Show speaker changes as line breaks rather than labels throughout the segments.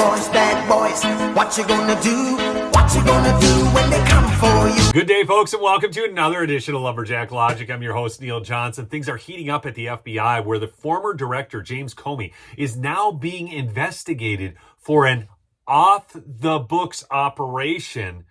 bad boys. What you gonna do? What you gonna do when they come for you?
Good day, folks, and welcome to another edition of Lumberjack Logic. I'm your host, Neil Johnson. Things are heating up at the FBI, where the former director, James Comey, is now being investigated for an off-the-books operation,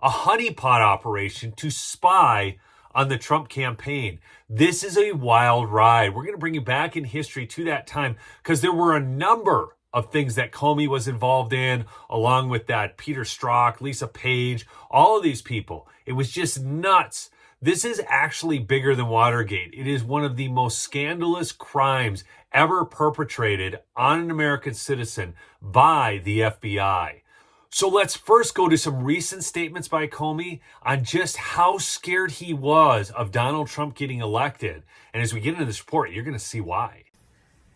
a honeypot operation to spy on the Trump campaign. This is a wild ride. We're going to bring you back in history to that time because there were a number of things that Comey was involved in, along with that Peter Strzok, Lisa Page, all of these people. It was just nuts. This is actually bigger than Watergate. It is one of the most scandalous crimes ever perpetrated on an American citizen by the FBI. So let's first go to some recent statements by Comey on just how scared he was of Donald Trump getting elected. And as we get into this report, you're going to see why.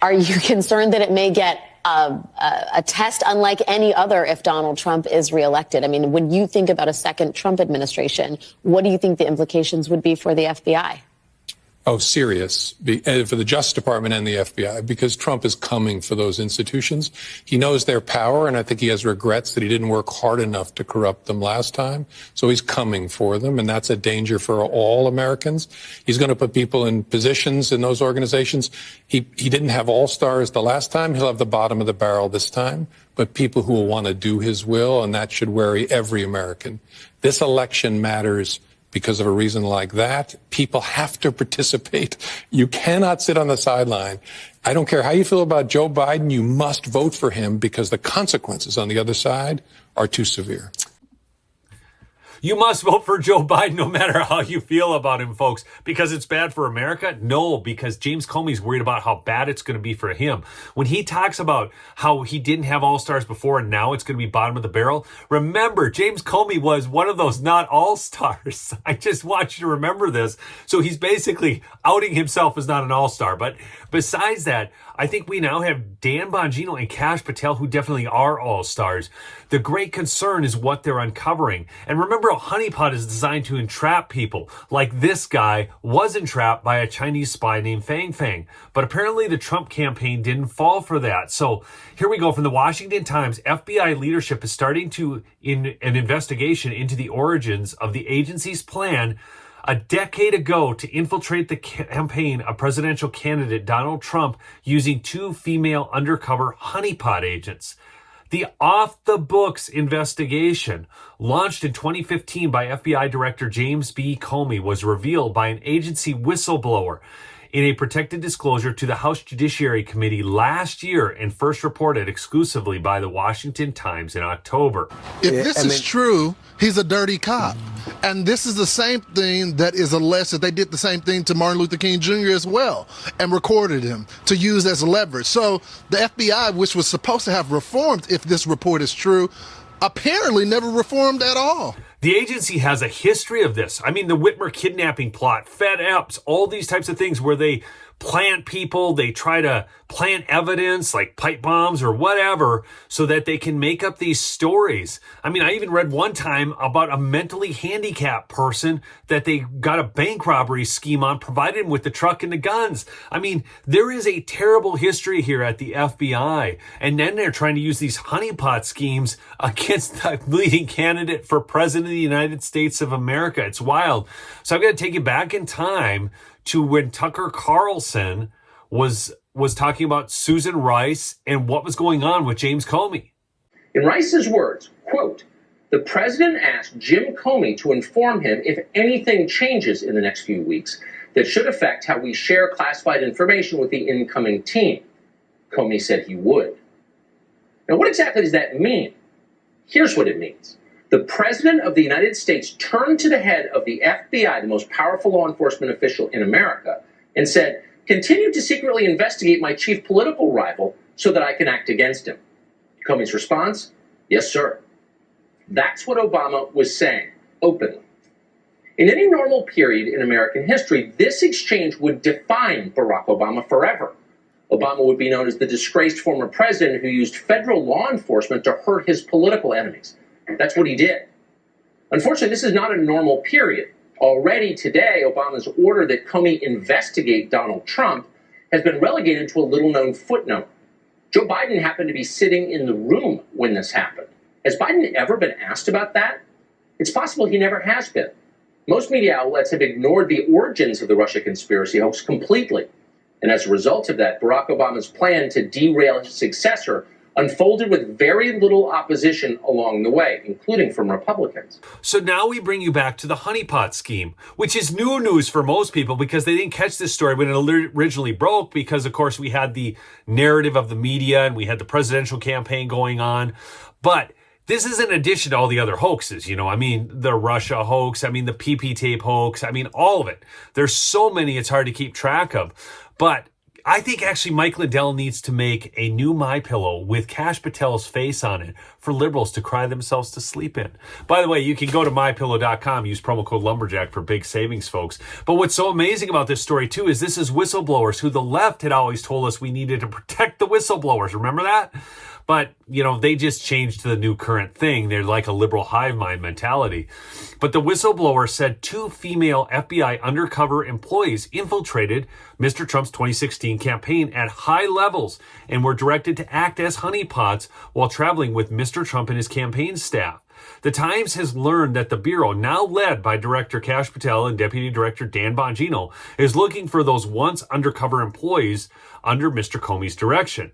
Are you concerned that it may get a test unlike any other if Donald Trump is reelected? I mean, when you think about a second Trump administration, what do you think the implications would be for the FBI?
Oh, serious for the Justice Department and the FBI, because Trump is coming for those institutions. He knows their power, and I think he has regrets that he didn't work hard enough to corrupt them last time. So he's coming for them, and that's a danger for all Americans. He's going to put people in positions in those organizations. He didn't have all-stars the last time. He'll have the bottom of the barrel this time, but people who will want to do his will, and that should worry every American. This election matters. Because of a reason like that, people have to participate. You cannot sit on the sideline. I don't care how you feel about Joe Biden, you must vote for him because the consequences on the other side are too severe.
You must vote for Joe Biden no matter how you feel about him, folks. Because it's bad for America? No, because James Comey's worried about how bad it's going to be for him. When he talks about how he didn't have all-stars before and now it's going to be bottom of the barrel, remember, James Comey was one of those not all-stars. I just want you to remember this. So he's basically outing himself as not an all-star. But besides that, I think we now have Dan Bongino and Kash Patel, who definitely are all-stars. The great concern is what they're uncovering. And remember, a honeypot is designed to entrap people. Like this guy was entrapped by a Chinese spy named Fang Fang. But apparently the Trump campaign didn't fall for that. So here we go. From the Washington Times, FBI leadership is starting in an investigation into the origins of the agency's plan a decade ago to infiltrate the campaign of presidential candidate Donald Trump using two female undercover honeypot agents. The off-the-books investigation, launched in 2015 by FBI Director James B. Comey, was revealed by an agency whistleblower in a protected disclosure to the House Judiciary Committee last year and first reported exclusively by the Washington Times in October.
If this is true, he's a dirty cop. And this is the same thing that is alleged that they did the same thing to Martin Luther King Jr. as well and recorded him to use as leverage. So the FBI, which was supposed to have reformed if this report is true, apparently never reformed at all.
The agency has a history of this. I mean, the Whitmer kidnapping plot, FedEps, all these types of things where they plant people, they try to plant evidence like pipe bombs or whatever so that they can make up these stories. I mean, I even read one time about a mentally handicapped person that they got a bank robbery scheme on, provided him with the truck and the guns. I mean, there is a terrible history here at the FBI. And then they're trying to use these honeypot schemes against the leading candidate for president of the United States of America. It's wild. So I'm going to take you back in time to when Tucker Carlson was talking about Susan Rice and what was going on with James Comey.
In Rice's words, quote, "The president asked Jim Comey to inform him if anything changes in the next few weeks that should affect how we share classified information with the incoming team." Comey said he would. Now, what exactly does that mean? Here's what it means. The President of the United States turned to the head of the FBI, the most powerful law enforcement official in America, and said, "Continue to secretly investigate my chief political rival so that I can act against him." Comey's response, "Yes, sir." That's what Obama was saying, openly. In any normal period in American history, this exchange would define Barack Obama forever. Obama would be known as the disgraced former president who used federal law enforcement to hurt his political enemies. That's what he did. Unfortunately, this is not a normal period. Already today, Obama's order that Comey investigate Donald Trump has been relegated to a little-known footnote. Joe Biden happened to be sitting in the room when this happened. Has Biden ever been asked about that? It's possible he never has been. Most media outlets have ignored the origins of the Russia conspiracy hoax completely. And as a result of that, Barack Obama's plan to derail his successor unfolded with very little opposition along the way, including from Republicans.
So now we bring you back to the honeypot scheme, which is new news for most people because they didn't catch this story when it originally broke because, of course, we had the narrative of the media and we had the presidential campaign going on. But this is in addition to all the other hoaxes, the Russia hoax, the PP tape hoax, all of it. There's so many, it's hard to keep track of. But I think actually Mike Lindell needs to make a new MyPillow with Kash Patel's face on it for liberals to cry themselves to sleep in. By the way, you can go to MyPillow.com, use promo code Lumberjack for big savings, folks. But what's so amazing about this story, too, is this is whistleblowers who the left had always told us we needed to protect the whistleblowers. Remember that? But, they just changed to the new current thing. They're like a liberal hive mind mentality. But the whistleblower said 2 female FBI undercover employees infiltrated Mr. Trump's 2016 campaign at high levels and were directed to act as honeypots while traveling with Mr. Trump and his campaign staff. The Times has learned that the Bureau, now led by Director Kash Patel and Deputy Director Dan Bongino, is looking for those once undercover employees under Mr. Comey's direction.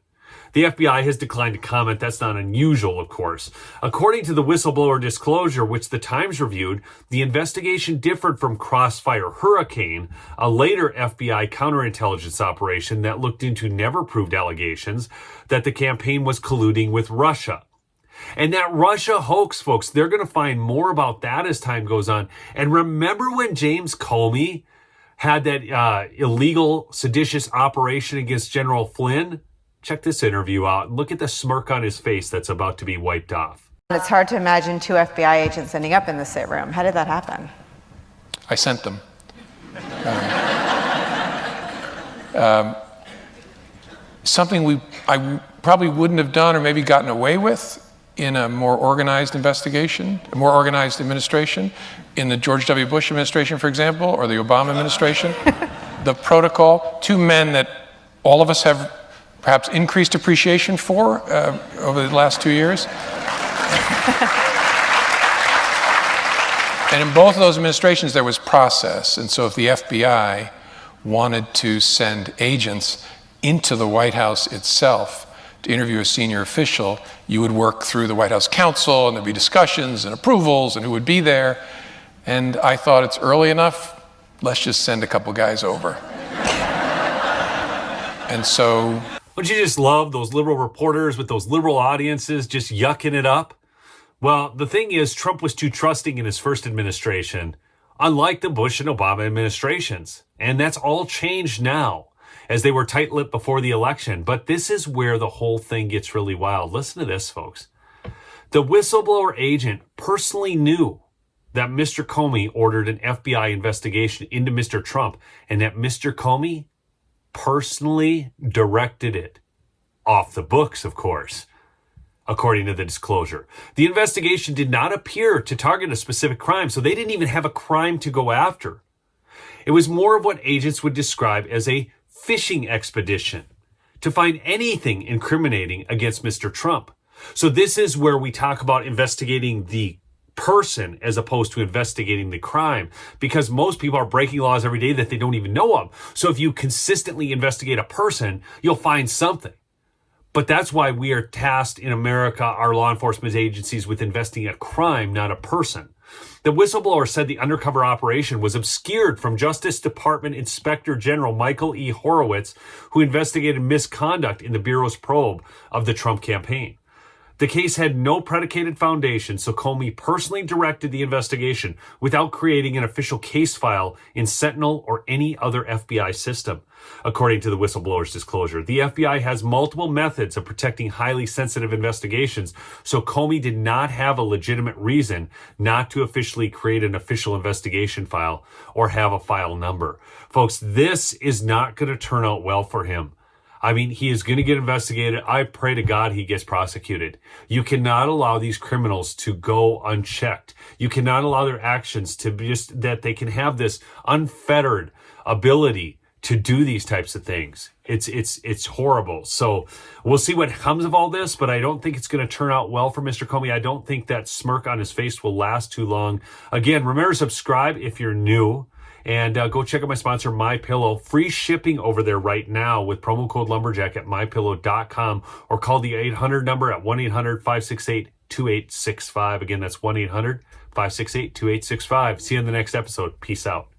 The FBI has declined to comment. That's not unusual, of course. According to the whistleblower disclosure, which the Times reviewed, the investigation differed from Crossfire Hurricane, a later FBI counterintelligence operation that looked into never-proved allegations that the campaign was colluding with Russia. And that Russia hoax, folks, they're going to find more about that as time goes on. And remember when James Comey had that illegal, seditious operation against General Flynn? Check this interview out and look at the smirk on his face that's about to be wiped off.
It's hard to imagine 2 FBI agents ending up in the sit room. How did that happen?
I sent them. Something I probably wouldn't have done or maybe gotten away with in a more organized investigation, a more organized administration, in the George W. Bush administration, for example, or the Obama administration. The protocol, 2 men that all of us have perhaps increased appreciation for over the last 2 years. And in both of those administrations, there was process. And so if the FBI wanted to send agents into the White House itself to interview a senior official, you would work through the White House counsel, and there'd be discussions and approvals and who would be there. And I thought it's early enough, let's just send a couple guys over. And so...
Don't you just love those liberal reporters with those liberal audiences just yucking it up? Well, the thing is, Trump was too trusting in his first administration, unlike the Bush and Obama administrations. And that's all changed now, as they were tight-lipped before the election. But this is where the whole thing gets really wild. Listen to this, folks. The whistleblower agent personally knew that Mr. Comey ordered an FBI investigation into Mr. Trump, and that Mr. Comey personally directed it. Off the books, of course, according to the disclosure. The investigation did not appear to target a specific crime, so they didn't even have a crime to go after. It was more of what agents would describe as a fishing expedition to find anything incriminating against Mr. Trump. So this is where we talk about investigating the person as opposed to investigating the crime, because most people are breaking laws every day that they don't even know of. So if you consistently investigate a person, you'll find something. But that's why we are tasked in America, our law enforcement agencies, with investigating a crime, not a person. The whistleblower said the undercover operation was obscured from Justice Department Inspector General Michael E. Horowitz, who investigated misconduct in the Bureau's probe of the Trump campaign. The case had no predicated foundation, so Comey personally directed the investigation without creating an official case file in Sentinel or any other FBI system. According to the whistleblower's disclosure, the FBI has multiple methods of protecting highly sensitive investigations, so Comey did not have a legitimate reason not to officially create an official investigation file or have a file number. Folks, this is not going to turn out well for him. I mean, he is going to get investigated. I pray to God he gets prosecuted. You cannot allow these criminals to go unchecked. You cannot allow their actions to be just that they can have this unfettered ability to do these types of things. It's horrible. So we'll see what comes of all this, but I don't think it's going to turn out well for Mr. Comey. I don't think that smirk on his face will last too long. Again, remember to subscribe if you're new. And go check out my sponsor, MyPillow. Free shipping over there right now with promo code Lumberjack at MyPillow.com, or call the 800 number at 1-800-568-2865. Again, that's 1-800-568-2865. See you in the next episode. Peace out.